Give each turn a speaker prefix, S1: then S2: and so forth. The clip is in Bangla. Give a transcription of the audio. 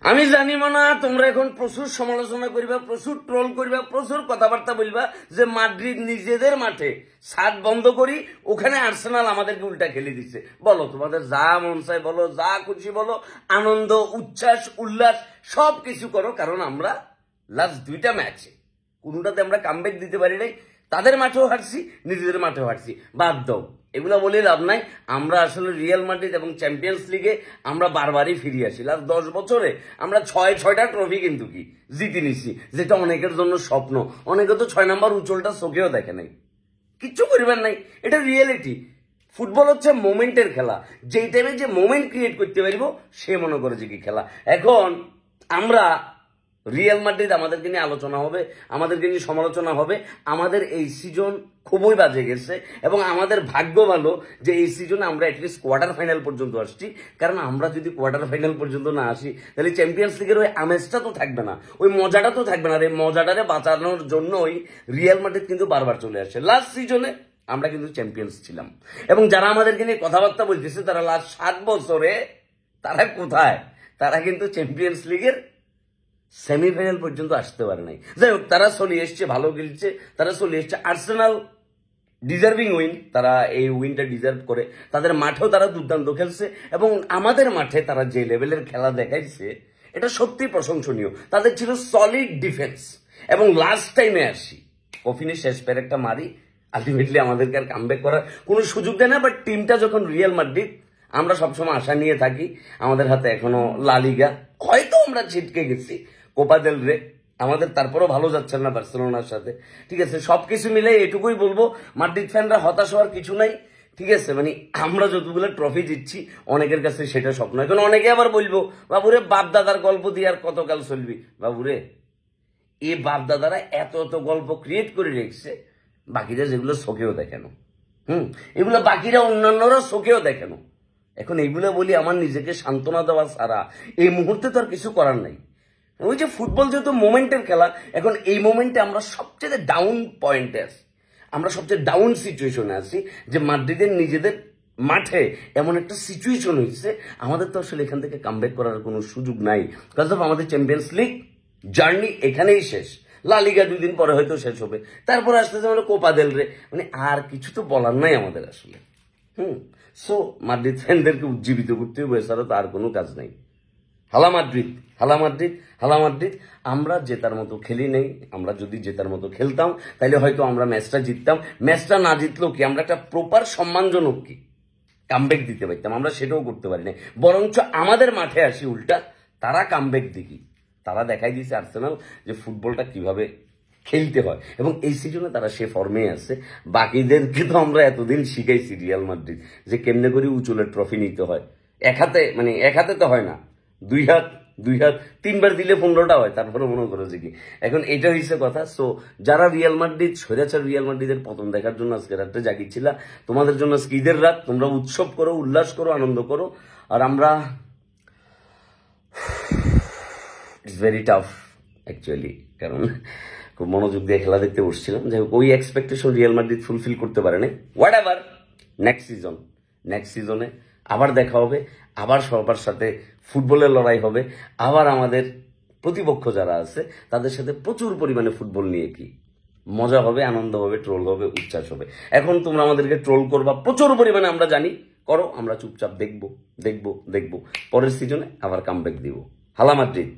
S1: আমি জানি না তোমরা এখন প্রচুর সমালোচনা করবা, প্রচুর ট্রোল করবা, প্রচুর কথাবার্তা বলবা যে মাদ্রিদ নিজেদের মাঠে ছাদ বন্ধ করি, ওখানে আর্সেনাল আমাদেরকে উল্টা খেলে দিচ্ছে। বলো, তোমাদের যা মন চায় বলো, যা খুশি বলো, আনন্দ উচ্ছ্বাস উল্লাস সব কিছু করো, কারণ আমরা লাস্ট 2টা ম্যাচে কোনটাতে আমরা কামব্যাক দিতে পারি নাই। তাদের মাঠেও হারছি, নিজেদের মাঠেও হারছি। বাদ দাও, এগুলা বলে লাভ নাই। আমরা আসলে রিয়াল মাদ্রিদ এবং চ্যাম্পিয়ন্স লিগে আমরা বারবারই ফিরে আসি। লাস্ট 10 বছরে আমরা 6টা ট্রফি কিন্তু কি জিতে নিছি, যেটা অনেকের জন্য স্বপ্ন। অনেকে তো 6 নাম্বার উজ্জ্বলটা চোখেও দেখে নাই। কিচ্ছু করিবার নাই, এটা রিয়েলিটি। ফুটবল হচ্ছে মোমেন্টের খেলা। যেই টাইমে যে মোমেন্ট ক্রিয়েট করতে পারবো সে মনে করে যে কি খেলা। এখন আমরা রিয়াল মাদ্রিদ আমাদেরকে নিয়ে আলোচনা হবে, আমাদেরকে নিয়ে সমালোচনা হবে। আমাদের এই সিজন খুবই বাজে গেছে এবং আমাদের ভাগ্য ভালো যে এই সিজনে আমরা অ্যাটলিস্ট কোয়ার্টার ফাইনাল পর্যন্ত আসছি। কারণ আমরা যদি কোয়ার্টার ফাইনাল পর্যন্ত না আসি তাহলে চ্যাম্পিয়ন্স লিগের ওই আমেজটা তো থাকবে না, ওই মজাটা তো থাকবে না। আর এই মজাটারে বাঁচানোর জন্যই রিয়াল মাদ্রিদ কিন্তু বারবার চলে আসে। লাস্ট সিজনে আমরা কিন্তু চ্যাম্পিয়ন্স ছিলাম এবং যারা আমাদেরকে নিয়ে কথাবার্তা বলতেছে তারা লাস্ট 7 বছরে তারা কোথায়? তারা কিন্তু চ্যাম্পিয়ন্স লিগের সেমিফাইনাল পর্যন্ত আসতে পারে নাই। যাই হোক, তারা চলে এসছে, ভালো খেলছে, তারা চলে এসছে। আর্সেনাল ডিজার্ভিং উইন, তারা এই উইনটা ডিজার্ভ করে। তাদের মাঠেও তারা দুর্দান্ত খেলছে এবং আমাদের মাঠে তারা যে লেভেলের খেলা দেখাইছে এটা সত্যি প্রশংসনীয়। তাদের ছিল সলিড ডিফেন্স এবং লাস্ট টাইমে আসি কফিনে শেষ প্যার একটা মারি, আলটিমেটলি আমাদেরকে আর কামব্যাক করার কোনো সুযোগ দেয় না। বাট টিমটা যখন রিয়াল মাদ্রিদ, আমরা সবসময় আশা নিয়ে থাকি। আমাদের হাতে এখনো লা লিগা, হয়তো আমরা ছিটকে গেছি কোপা দেল রে, আমাদের তারপরও ভালো যাচ্ছে না বার্সেলোনার সাথে। ঠিক আছে, সবকিছু মিলে এটুকুই বলবো, মাদ্রিদ ফ্যানরা হতাশ হওয়ার কিছু নাই। ঠিক আছে, মানে আমরা যতগুলো ট্রফি জিতছি অনেকের কাছে সেটা স্বপ্ন। এখন অনেকে আবার বলবো, বাবুরে বাপ দাদার গল্প দিয়ে আর কতকাল চলবি? বাবুরে, এই বাপ দাদারা এত এত গল্প ক্রিয়েট করে রেখেছে, বাকিরা যেগুলো চোখেও দেখানো। এগুলো বাকিরা অন্যান্যরা চোখেও দেখানো। এখন এইগুলো বলি আমার নিজেকে সান্ত্বনা দেওয়া ছাড়া এই মুহূর্তে তো আর কিছু করার নাই। ওই যে ফুটবল যেহেতু মোমেন্টের খেলা, এখন এই মোমেন্টে আমরা সবচেয়ে ডাউন পয়েন্টে আছি, আমরা সবচেয়ে ডাউন সিচুয়েশনে আছি যে মাদ্রিদের নিজেদের মাঠে এমন একটা সিচুয়েশন হয়েছে, আমাদের তো আসলে এখান থেকে কামব্যাক করার কোনো সুযোগ নাই। বিকজ অফ আমাদের চ্যাম্পিয়ন্স লিগ জার্নি এখানেই শেষ। লা লিগা 2 দিন পরে হয়তো শেষ হবে, তারপর আসতেছে মানে কোপা দেল রে, মানে আর কিছু তো বলার নাই আমাদের আসলে। সো মাদ্রিদ ফ্যানদেরকে উজ্জীবিত করতে হবে, এছাড়া তো আর কোনো কাজ নাই। হালা মাদ্রিদ, হালা মাদ্রিদ, হালা মাদ্রিদ। আমরা জেতার মতো খেলি নেই। আমরা যদি জেতার মতো খেলতাম তাহলে হয়তো আমরা ম্যাচটা জিততাম। ম্যাচটা না জিতলেও কি আমরা একটা প্রপার সম্মানজনক কি কামব্যাক দিতে পারতাম, আমরা সেটাও করতে পারি না। বরঞ্চ আমাদের মাঠে আসি উল্টা তারা কামব্যাক দেখি, তারা দেখাই দিয়েছে আর্সেনাল যে ফুটবলটা কিভাবে খেলতে হয় এবং এই সিজনে তারা সে ফর্মে আছে। বাকিদেরকে তো আমরা এতদিন শিখাইছি রিয়াল মাদ্রিদ যে কেমনে করে উঁচুলের ট্রফি নিতে হয়। এক হাতে তো হয় না, 2 হাত 3বার দিলে 15টা হয়, তারপরে মনে করো যে কি। এখন এটা হয়েছে কথা। সো যারা রিয়াল মাদ্রিদ স্বৈরাচার রিয়াল মাদ্রিদের পতন দেখার জন্য আজকে রাত্রে জাগিয়েছিল, তোমাদের জন্য আজকে ঈদের রাত, তোমরা উৎসব করো, উল্লাস করো, আনন্দ করো। আর আমরা ইটস ভেরি টাফ অ্যাকচুয়ালি, কারণ খুব মনোযোগ দিয়ে খেলা দেখতে বসছিলাম। যাই হোক, ওই এক্সপেকটেশন রিয়াল মাদ্রিদ ফুলফিল করতে পারে নাই। হোয়াট এভার, নেক্সট সিজনে আবার দেখা হবে, আবার সবার সাথে ফুটবলের লড়াই হবে, আবার আমাদের প্রতিপক্ষ যারা আছে তাদের সাথে প্রচুর পরিমাণে ফুটবল নিয়ে কি মজা হবে, আনন্দ হবে, ট্রোল হবে, উচ্ছ্বাস হবে। এখন তোমরা আমাদেরকে ট্রোল করবা প্রচুর পরিমাণে, আমরা জানি, করো, আমরা চুপচাপ দেখবো। পরের সিজনে আবার কামব্যাক দিব। হালা মাদ্রিদ।